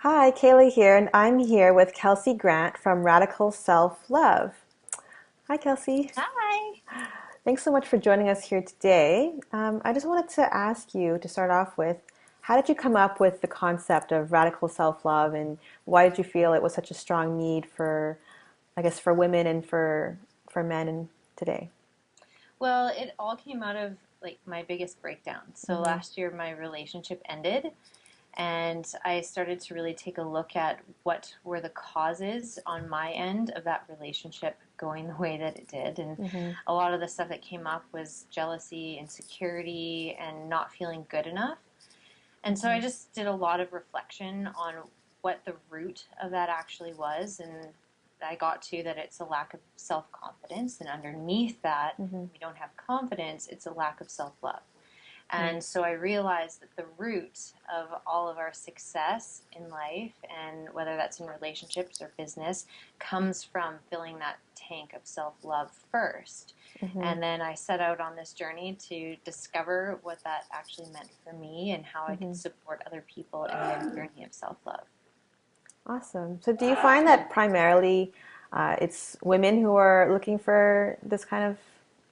Hi, Kaylee here, and I'm here with Kelsey Grant from Radical Self Love. Hi, Kelsey. Hi. Thanks so much for joining us here today. I just wanted to ask you to start off with, how did you come up with the concept of radical self love, and why did you feel it was such a strong need for, I guess, for women and for men in today? Well, it all came out of like my biggest breakdown. So Mm-hmm. last year my relationship ended and I started to really take a look at what were the causes on my end of that relationship going the way that it did. And Mm-hmm. a lot of the stuff that came up was jealousy, insecurity, and not feeling good enough. And so I Mm-hmm. just did a lot of reflection on what the root of that actually was. And I got to that it's a lack of self confidence. And underneath that, Mm-hmm. we don't have confidence, it's a lack of self love. Mm-hmm. And so I realized that the root of all of our success in life, and whether that's in relationships or business, comes from filling that tank of self love first. Mm-hmm. And then I set out on this journey to discover what that actually meant for me and how I could Mm-hmm. support other people in their journey of self love. Awesome. So, do you find that primarily it's women who are looking for this kind of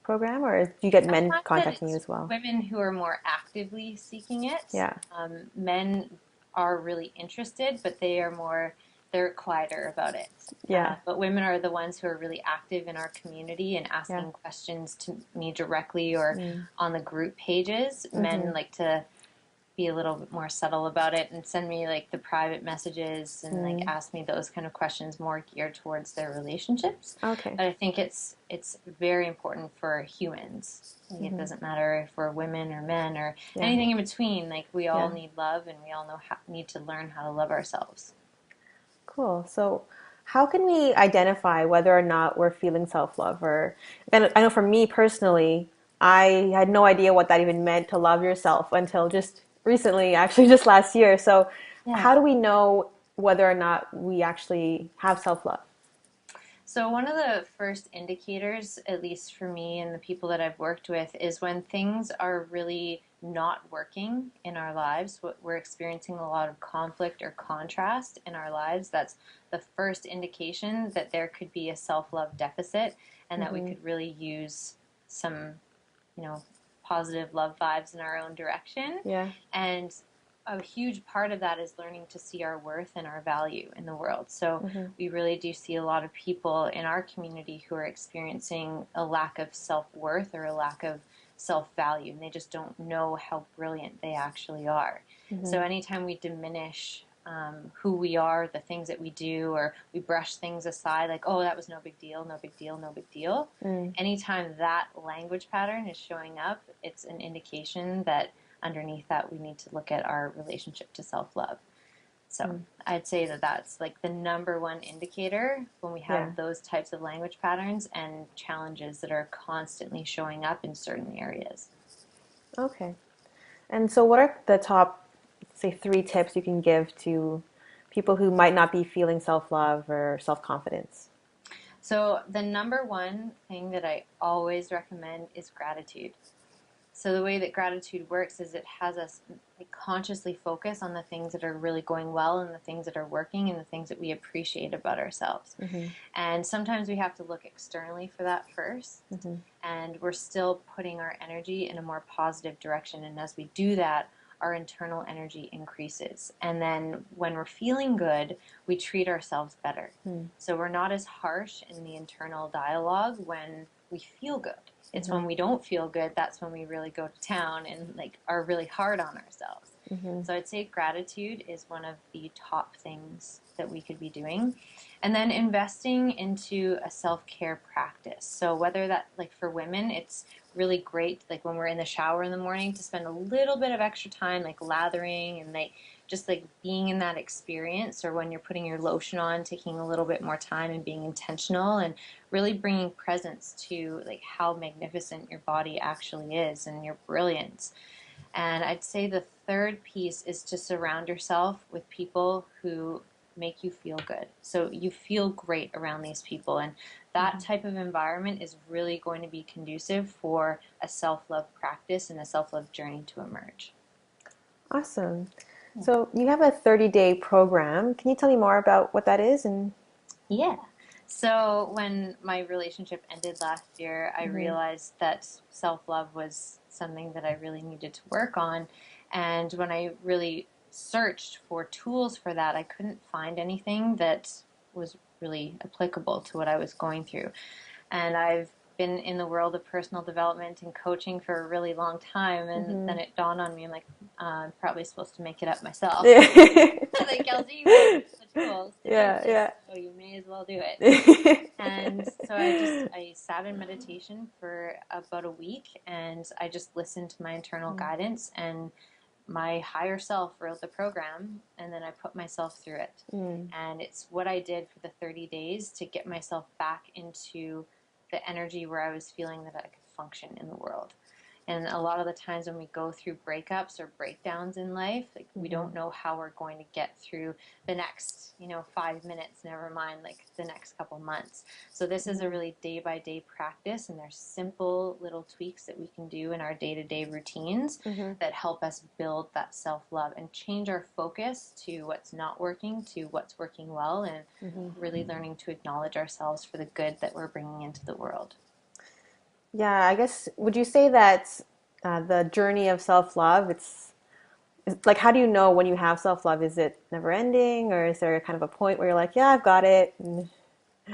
program, or do you get I men find that contacting you it's as well? women who are more actively seeking it. Yeah. Men are really interested, but they're quieter about it. Yeah. But women are the ones who are really active in our community and Yeah. asking questions to me directly or Mm. on the group pages. Mm-hmm. Men like to be a little bit more subtle about it and send me like the private messages and like Mm. ask me those kind of questions more geared towards their relationships. Okay. But I think it's very important for humans. Like it Mm-hmm. doesn't matter if we're women or men or Yeah. anything in between. Like we all Yeah. need love and we all need to learn how to love ourselves. Cool. So, how can we identify whether or not we're feeling self-love? Or, and I know for me personally, I had no idea what that even meant to love yourself until just recently, actually just last year. So, Yeah. how do we know whether or not we actually have self-love? So, one of the first indicators, at least for me and the people that I've worked with, is when things are really not working in our lives. We're experiencing a lot of conflict or contrast in our lives. That's the first indication that there could be a self love deficit and that we Mm-hmm. could really use some, you know, positive love vibes in our own direction. Yeah. And a huge part of that is learning to see our worth and our value in the world. So Mm-hmm. we really do see a lot of people in our community who are experiencing a lack of self worth or a lack of self value, and they just don't know how brilliant they actually are. Mm-hmm. So anytime we diminish who we are, the things that we do, or we brush things aside, like, oh, that was no big deal, no big deal, no big deal. Mm. Anytime that language pattern is showing up, it's an indication that underneath that we need to look at our relationship to self love. So Mm. I'd say that that's like the number one indicator when we Yeah. have those types of language patterns and challenges that are constantly showing up in certain areas. Okay. And so, what are the top, say, three tips you can give to people who might not be feeling self-love or self-confidence? So the number one thing that I always recommend is gratitude. So the way that gratitude works is it has us like consciously focus on the things that are really going well and the things that are working and the things that we appreciate about ourselves. Mm-hmm. And sometimes we have to look externally for that first. Mm-hmm. And we're still putting our energy in a more positive direction. And as we do that, our internal energy increases. And then when we're feeling good, we treat ourselves better. So we're not as harsh in the internal dialogue when we feel good. It's Mm-hmm. when we don't feel good that's when we really go to town and like are really hard on ourselves. Mm-hmm. So I'd say gratitude is one of the top things that we could be doing. And then investing into a self-care practice. So whether that, like for women, it's really great like when we're in the shower in the morning to spend a little bit of extra time like lathering and like just like being in that experience, or when you're putting your lotion on, taking a little bit more time and being intentional and really bringing presence to like how magnificent your body actually is and your brilliance. And I'd say the third piece is to surround yourself with people who make you feel good. So you feel great around these people. And that Mm-hmm. type of environment is really going to be conducive for a self love practice and a self love journey to emerge. Awesome. So you have a 30-day program. Can you tell me more about what that is? And Yeah. So when my relationship ended last year, I mhm. realized that self-love was something that I really needed to work on. And when I really searched for tools for that, I couldn't find anything that was really applicable to what I was going through. And I've been in the world of personal development and coaching for a really long time. And then Mhm. it dawned on me, I'm like, I'm probably supposed to make it up myself. Yeah. I was like, Kelsey, you have the tools to do Yeah, this, yeah. so you may as well do it. And so I sat in meditation for about a week and I just listened to my internal guidance, and my higher self wrote the program, and then I put myself through it. Mm. And it's what I did for the 30 days to get myself back into the energy where I was feeling that I could function in the world. And a lot of the times when we go through breakups or breakdowns in life, like we Mhm. don't know how we're going to get through the next, 5 minutes, never mind like the next couple months. So this is a Mhm. really day by day practice, and there's simple little tweaks that we can do in our day to day routines Mhm. that help us build that self love and change our focus to what's not working to what's working well, and Mhm. really learning to acknowledge ourselves for the good that we're bringing into the world. Yeah, I guess would you say that the journey of self-love, it's like how do you know when you have self-love? Is it never ending, or is there kind of a point where you're like, yeah, I've got it? And,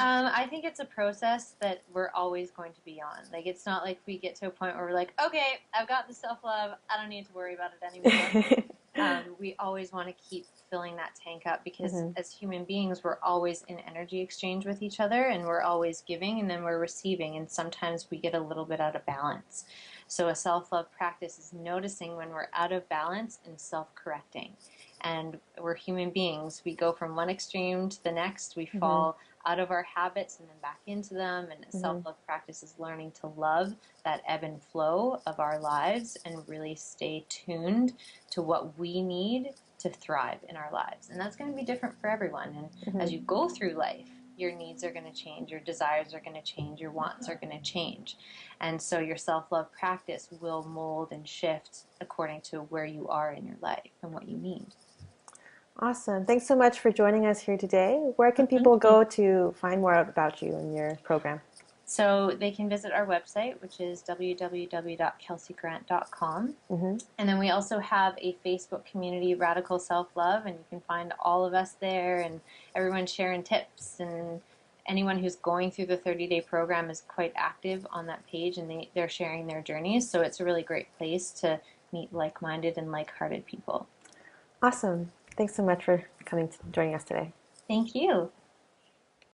I think it's a process that we're always going to be on. Like, it's not like we get to a point where we're like, okay, I've got the self love. I don't need to worry about it anymore. We always want to keep filling that tank up because Mhm. as human beings, we're always in energy exchange with each other, and we're always giving and then we're receiving. And sometimes we get a little bit out of balance. So, a self love practice is noticing when we're out of balance and self correcting. And we're human beings. We go from one extreme to the next. We Mhm. fall out of our habits and then back into them. And self Mhm. love practice is learning to love that ebb and flow of our lives and really stay tuned to what we need to thrive in our lives. And that's going to be different for everyone. And as Mhm. you go through life, your needs are going to change, your desires are going to change, your wants are going to change. And so your self love practice will mold and shift according to where you are in your life and what you need. Awesome. Thanks so much for joining us here today. Where can Thank people you. go to find more about you and your program? So they can visit our website, which is www.kelseygrant.com. Hmm. And then we also have a Facebook community, Radical Self Love, and you can find all of us there and everyone sharing tips. And anyone who's going through the 30-day program is quite active on that page, and they're sharing their journeys. So it's a really great place to meet like minded and like hearted people. Awesome. Thanks so much for coming to joining us today. Thank you.